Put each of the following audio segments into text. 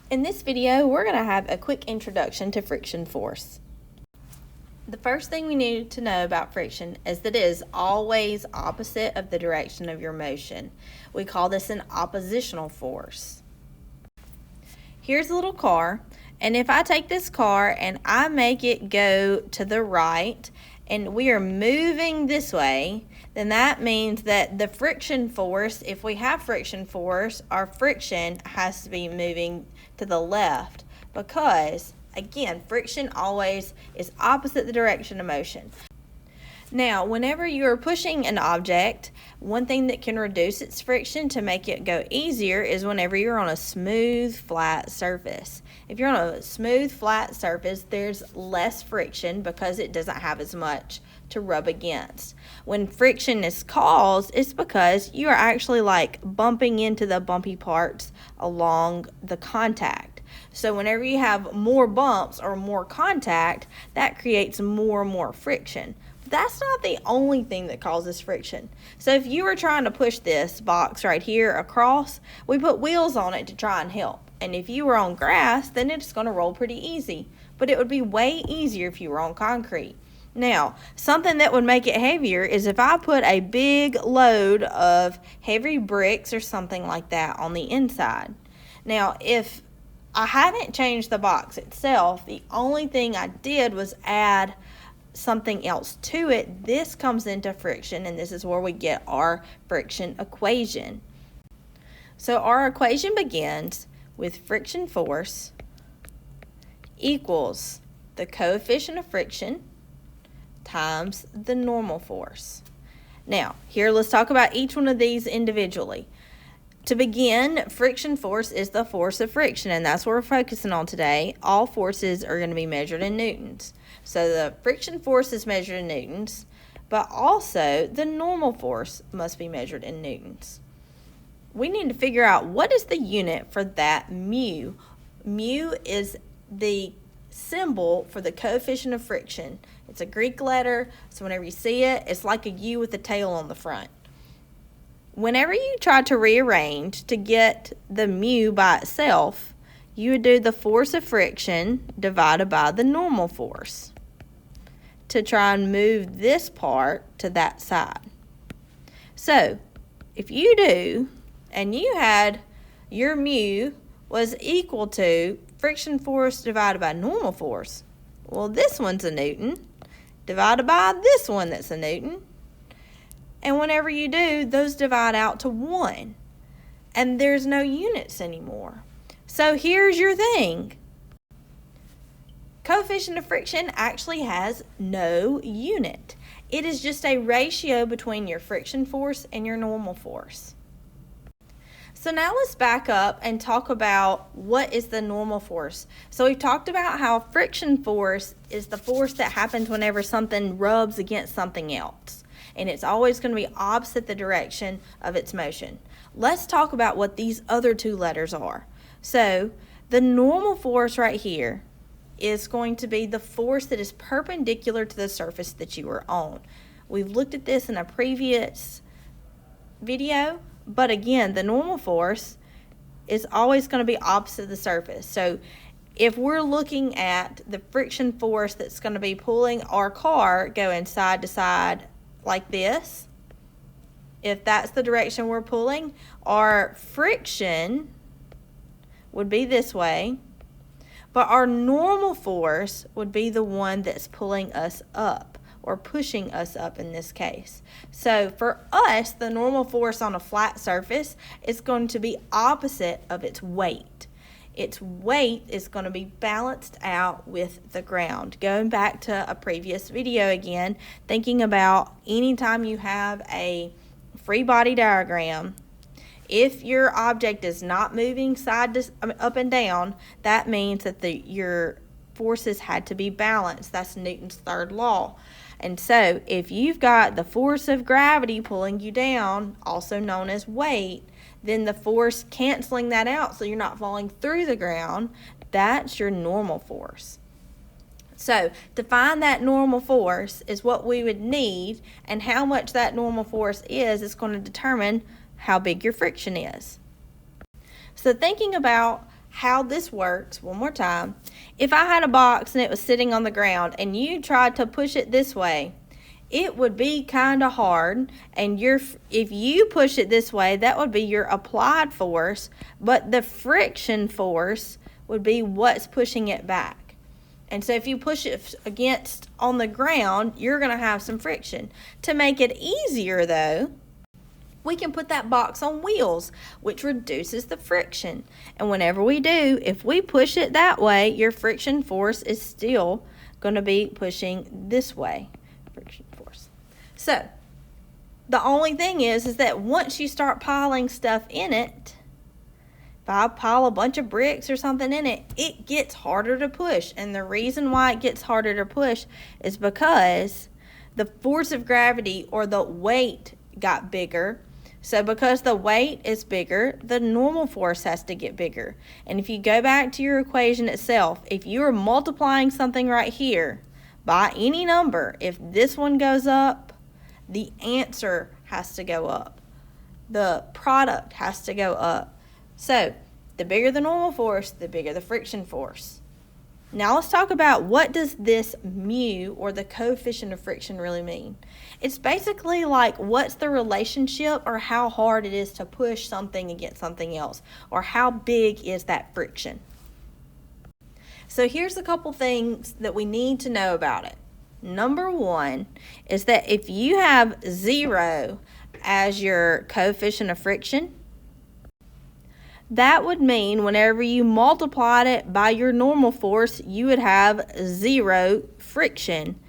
In this video, we're going to have a quick introduction to friction force. The first thing we need to know about friction is that it is always opposite of the direction of your motion. We call this an oppositional force. Here's a little car, and if I take this car and I make it go to the right, and we are moving this way, then that means that the friction force, if we have friction force, our friction has to be moving to the left because, again, friction always is opposite the direction of motion. Now, whenever you're pushing an object, one thing that can reduce its friction to make it go easier is whenever you're on a smooth, flat surface. If you're on a smooth, flat surface, there's less friction because it doesn't have as much to rub against. When friction is caused, it's because you are actually like bumping into the bumpy parts along the contact. So whenever you have more bumps or more contact, that creates more and more friction. That's not the only thing that causes friction. So if you were trying to push this box right here across, we put wheels on it to try and help. And if you were on grass, then it's going to roll pretty easy. But it would be way easier if you were on concrete. Now, something that would make it heavier is if I put a big load of heavy bricks or something like that on the inside. Now, if I hadn't changed the box itself, the only thing I did was add something else to it, this comes into friction, and this is where we get our friction equation. So our equation begins with friction force equals the coefficient of friction times the normal force. Now, here let's talk about each one of these individually. To begin, friction force is the force of friction, and that's what we're focusing on today. All forces are going to be measured in newtons. So the friction force is measured in newtons, but also the normal force must be measured in newtons. We need to figure out what is the unit for that mu. Mu is the symbol for the coefficient of friction. It's a Greek letter, so whenever you see it, it's like a U with a tail on the front. Whenever you try to rearrange to get the mu by itself, you would do the force of friction divided by the normal force to try and move this part to that side. So, if you do, and you had your mu was equal to friction force divided by normal force, well, this one's a newton divided by this one that's a newton. And whenever you do, those divide out to 1. And there's no units anymore. So here's your thing. Coefficient of friction actually has no unit. It is just a ratio between your friction force and your normal force. So now let's back up and talk about what is the normal force. So we've talked about how friction force is the force that happens whenever something rubs against something else. And it's always going to be opposite the direction of its motion. Let's talk about what these other two letters are. So the normal force right here is going to be the force that is perpendicular to the surface that you are on. We've looked at this in a previous video, but again, the normal force is always going to be opposite the surface. So if we're looking at the friction force that's going to be pulling our car going side to side like this, if that's the direction we're pulling, our friction would be this way, but our normal force would be the one that's pulling us up or pushing us up in this case. So for us, the normal force on a flat surface is going to be opposite of its weight. Its weight is going to be balanced out with the ground. Going back to a previous video again, thinking about anytime you have a free body diagram, if your object is not moving up and down, that means that your forces had to be balanced. That's Newton's third law. And so if you've got the force of gravity pulling you down, also known as weight, then the force canceling that out so you're not falling through the ground, that's your normal force. So to find that normal force is what we would need, and how much that normal force is going to determine how big your friction is. So thinking about how this works one more time. If I had a box and it was sitting on the ground and you tried to push it this way, it would be kind of hard, and if you push it this way, that would be your applied force, but the friction force would be what's pushing it back. And so if you push it against on the ground, you're going to have some friction. To make it easier though, we can put that box on wheels, which reduces the friction. And whenever we do, if we push it that way, your friction force is still going to be pushing this way. Friction force. So the only thing is that once you start piling stuff in it, if I pile a bunch of bricks or something in it, it gets harder to push. And the reason why it gets harder to push is because the force of gravity or the weight got bigger. So because the weight is bigger, the normal force has to get bigger. And if you go back to your equation itself, if you are multiplying something right here by any number, if this one goes up, the answer has to go up. The product has to go up. So the bigger the normal force, the bigger the friction force. Now let's talk about what does this mu, or the coefficient of friction, really mean. It's basically like what's the relationship or how hard it is to push something against something else, or how big is that friction. So here's a couple things that we need to know about it. Number one is that if you have 0 as your coefficient of friction, that would mean whenever you multiplied it by your normal force, you would have 0 friction.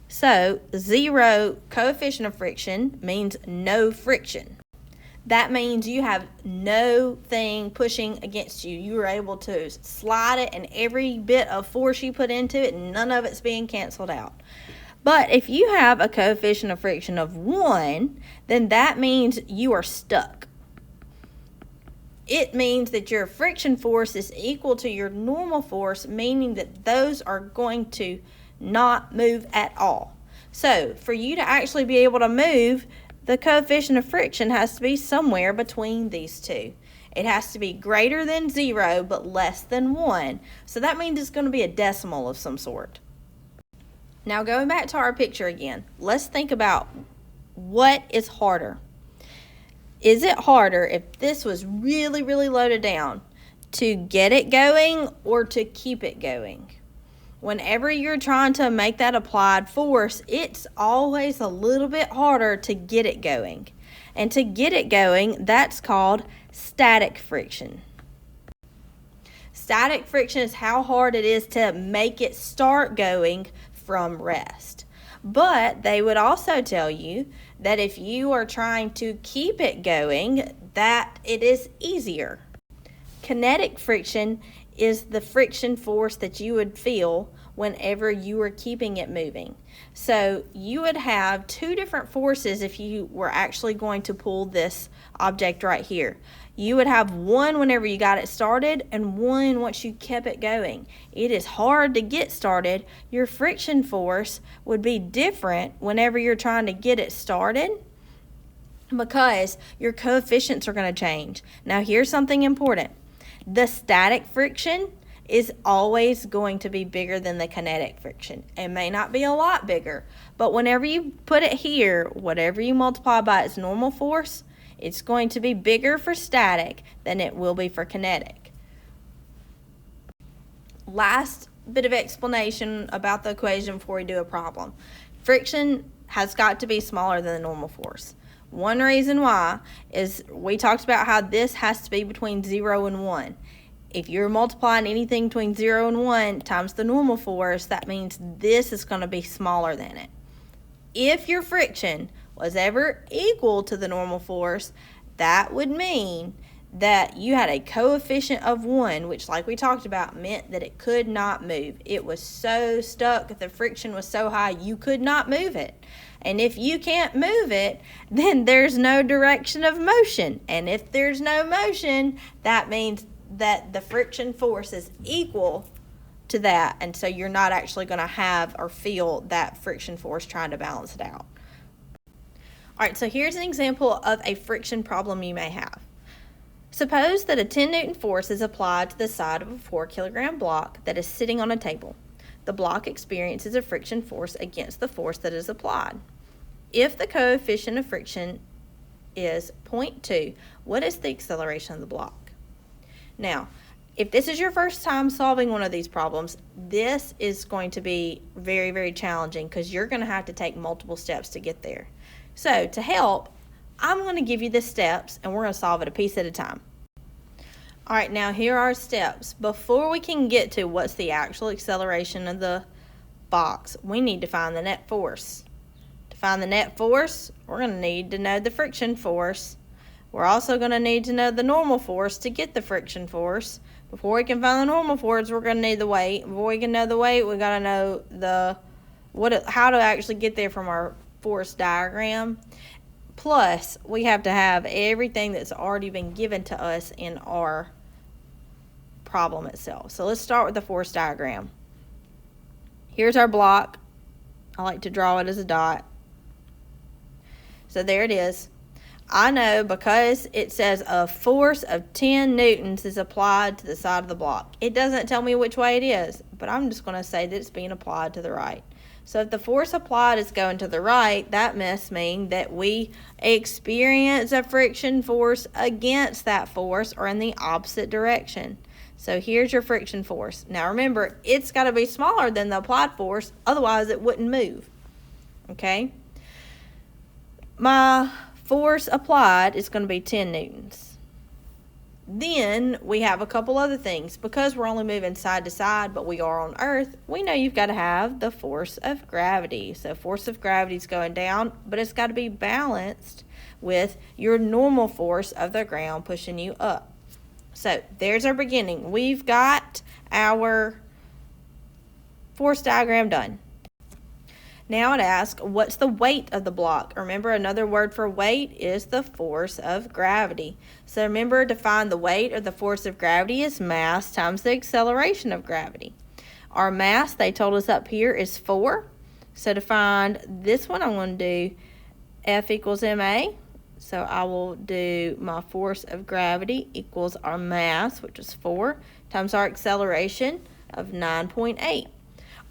So 0 coefficient of friction means no friction. That means you have no thing pushing against you. You are able to slide it, and every bit of force you put into it, none of it's being canceled out. But if you have a coefficient of friction of 1, then that means you are stuck. It means that your friction force is equal to your normal force, meaning that those are going to not move at all. So for you to actually be able to move, the coefficient of friction has to be somewhere between these two. It has to be greater than 0 but less than 1. So that means it's going to be a decimal of some sort. Now going back to our picture again, let's think about what is harder. Is it harder if this was really, really loaded down to get it going or to keep it going? Whenever you're trying to make that applied force, it's always a little bit harder to get it going. And to get it going, that's called static friction. Static friction is how hard it is to make it start going from rest. But they would also tell you that if you are trying to keep it going, that it is easier. Kinetic friction is the friction force that you would feel whenever you were keeping it moving. So you would have 2 different forces if you were actually going to pull this object right here. You would have one whenever you got it started and one once you kept it going. It is hard to get started. Your friction force would be different whenever you're trying to get it started because your coefficients are going to change. Now here's something important. The static friction is always going to be bigger than the kinetic friction. It may not be a lot bigger, but whenever you put it here, whatever you multiply by its normal force, it's going to be bigger for static than it will be for kinetic. Last bit of explanation about the equation before we do a problem. Friction has got to be smaller than the normal force. One reason why is we talked about how this has to be between 0 and 1. If you're multiplying anything between 0 and 1 times the normal force, that means this is going to be smaller than it. If your friction was ever equal to the normal force, that would mean that you had a coefficient of 1, which, like we talked about, meant that it could not move. It was so stuck, the friction was so high, you could not move it. And if you can't move it, then there's no direction of motion. And if there's no motion, that means that the friction force is equal to that. And so you're not actually going to have or feel that friction force trying to balance it out. All right, so here's an example of a friction problem you may have. Suppose that a 10 Newton force is applied to the side of a 4 kilogram block that is sitting on a table. The block experiences a friction force against the force that is applied. If the coefficient of friction is 0.2, what is the acceleration of the block? Now, if this is your first time solving one of these problems, this is going to be very, very challenging because you're going to have to take multiple steps to get there. So to help, I'm going to give you the steps and we're going to solve it a piece at a time. All right, now here are steps. Before we can get to what's the actual acceleration of the box, we need to find the net force. To find the net force, we're going to need to know the friction force. We're also going to need to know the normal force to get the friction force. Before we can find the normal force, we're going to need the weight. Before we can know the weight, we got to know how to actually get there from our force diagram. Plus, we have to have everything that's already been given to us in our problem itself. So let's start with the force diagram. Here's our block. I like to draw it as a dot. So there it is. I know because it says a force of 10 newtons is applied to the side of the block. It doesn't tell me which way it is, but I'm just going to say that it's being applied to the right. So if the force applied is going to the right, that must mean that we experience a friction force against that force or in the opposite direction. So here's your friction force. Now remember, it's got to be smaller than the applied force, otherwise it wouldn't move. Okay? My force applied is going to be 10 newtons. Then we have a couple other things. Because we're only moving side to side, but we are on Earth, we know you've got to have the force of gravity. So force of gravity is going down, but it's got to be balanced with your normal force of the ground pushing you up. So there's our beginning. We've got our force diagram done. Now it asks, what's the weight of the block? Remember, another word for weight is the force of gravity. So remember, to find the weight or the force of gravity is mass times the acceleration of gravity. Our mass, they told us up here, is 4. So to find this one, I'm going to do F equals ma. So I will do my force of gravity equals our mass, which is 4, times our acceleration of 9.8.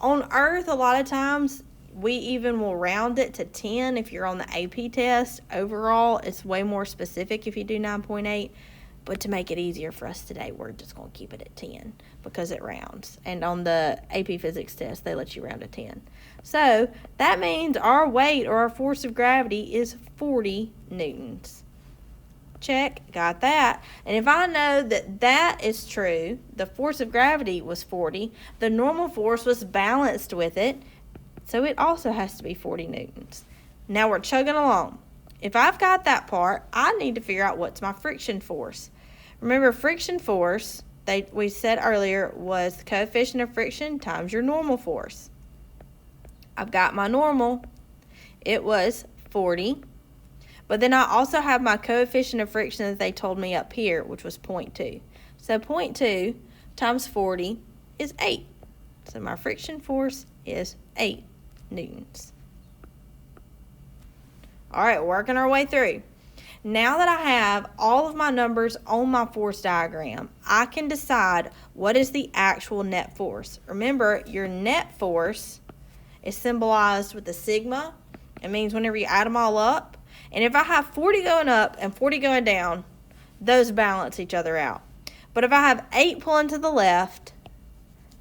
On Earth, a lot of times, we even will round it to 10 if you're on the AP test. Overall, it's way more specific if you do 9.8. But to make it easier for us today, we're just going to keep it at 10 because it rounds. And on the AP physics test, they let you round to 10. So that means our weight or our force of gravity is 40 newtons. Check, got that. And if I know that that is true, the force of gravity was 40, the normal force was balanced with it, so it also has to be 40 newtons. Now we're chugging along. If I've got that part, I need to figure out what's my friction force. Remember, friction force, we said earlier, was the coefficient of friction times your normal force. I've got my normal. It was 40. But then I also have my coefficient of friction that they told me up here, which was 0.2. So 0.2 times 40 is 8. So my friction force is 8 newtons. All right, working our way through. Now that I have all of my numbers on my force diagram, I can decide what is the actual net force. Remember, your net force is symbolized with the sigma. It means whenever you add them all up. And if I have 40 going up and 40 going down, those balance each other out. But if I have 8 pulling to the left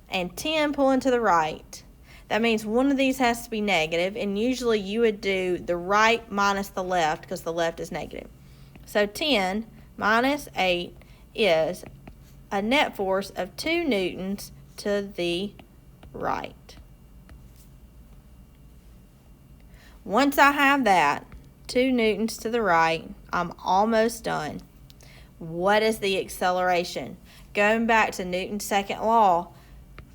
and 10 pulling to the right, that means one of these has to be negative, and usually you would do the right minus the left because the left is negative. So 10 minus 8 is a net force of 2 newtons to the right. Once I have that, 2 newtons to the right, I'm almost done. What is the acceleration? Going back to Newton's second law,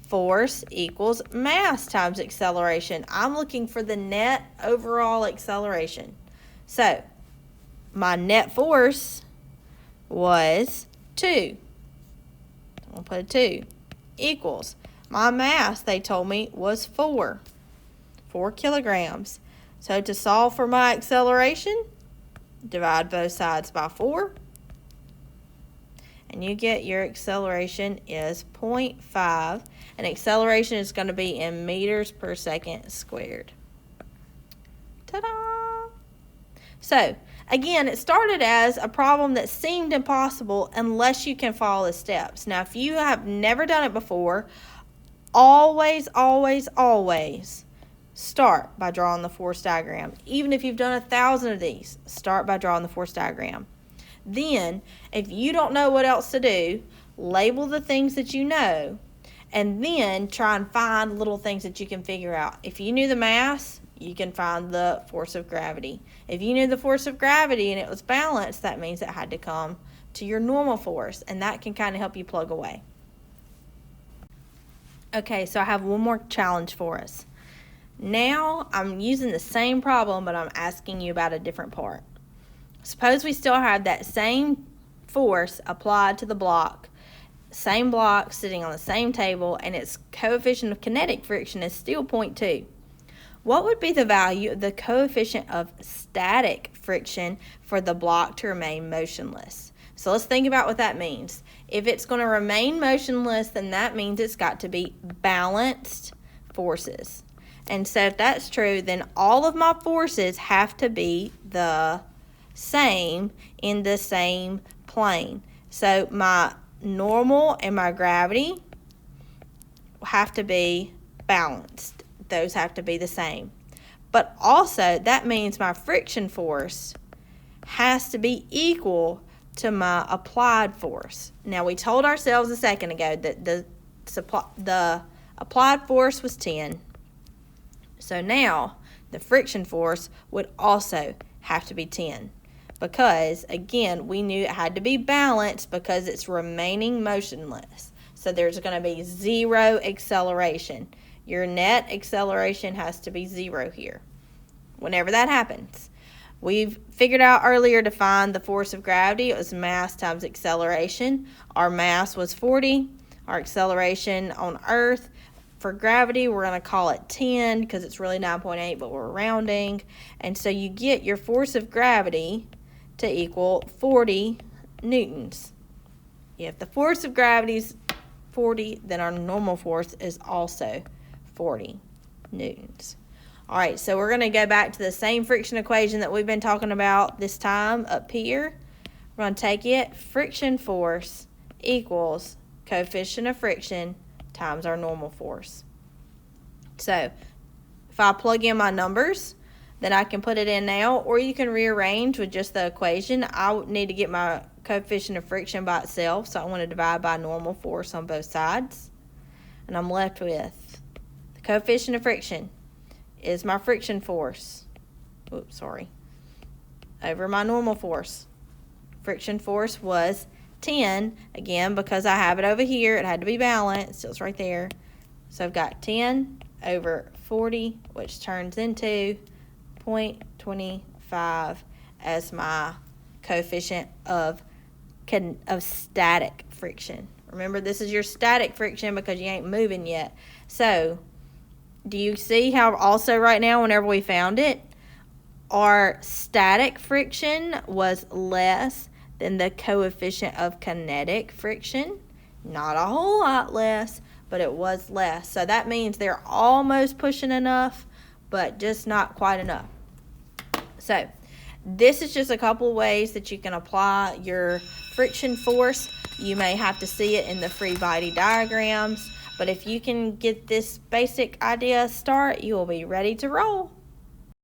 force equals mass times acceleration. I'm looking for the net overall acceleration. So, my net force was 2. I'm going to put a 2. Equals. My mass, they told me, was 4. 4 kilograms. So, to solve for my acceleration, divide both sides by 4. and you get your acceleration is 0.5, and acceleration is going to be in meters per second squared. Ta-da! So, again, it started as a problem that seemed impossible unless you can follow the steps. Now, if you have never done it before, always, always, always start by drawing the force diagram. Even if you've done 1,000 of these, start by drawing the force diagram. Then, if you don't know what else to do, label the things that you know, and then try and find little things that you can figure out. If you knew the mass, you can find the force of gravity. If you knew the force of gravity and it was balanced, that means it had to come to your normal force, and that can kind of help you plug away. Okay, so I have one more challenge for us. Now I'm using the same problem, but I'm asking you about a different part. Suppose we still have that same force applied to the block, same block sitting on the same table, and its coefficient of kinetic friction is still 0.2. What would be the value of the coefficient of static friction for the block to remain motionless? So let's think about what that means. If it's going to remain motionless, then that means it's got to be balanced forces. And so if that's true, then all of my forces have to be the same in the same plane. So my normal and my gravity have to be balanced. Those have to be the same. But also, that means my friction force has to be equal to my applied force. Now, we told ourselves a second ago that the applied force was 10. So now, the friction force would also have to be 10. Because, again, we knew it had to be balanced because it's remaining motionless. So there's going to be 0 acceleration. Your net acceleration has to be 0 here. Whenever that happens. We've figured out earlier to find the force of gravity. It was mass times acceleration. Our mass was 40. Our acceleration on Earth, for gravity, we're going to call it 10 because it's really 9.8, but we're rounding. And so you get your force of gravity to equal 40 newtons. If the force of gravity is 40, then our normal force is also 40 newtons. All right, so we're going to go back to the same friction equation that we've been talking about this time up here. We're going to take it, friction force equals coefficient of friction times our normal force. So if I plug in my numbers, then I can put it in now, or you can rearrange with just the equation. I need to get my coefficient of friction by itself, so I want to divide by normal force on both sides. And I'm left with the coefficient of friction is my friction force, over my normal force. Friction force was 10. Again, because I have it over here, it had to be balanced, so it's right there. So I've got 10 over 40, which turns into 0.25 as my coefficient of static friction. Remember, this is your static friction because you ain't moving yet. So do you see how also right now, whenever we found it, our static friction was less than the coefficient of kinetic friction? Not a whole lot less, but it was less. So that means they're almost pushing enough, but just not quite enough. So this is just a couple ways that you can apply your friction force. You may have to see it in the free body diagrams. But if you can get this basic idea start, you will be ready to roll.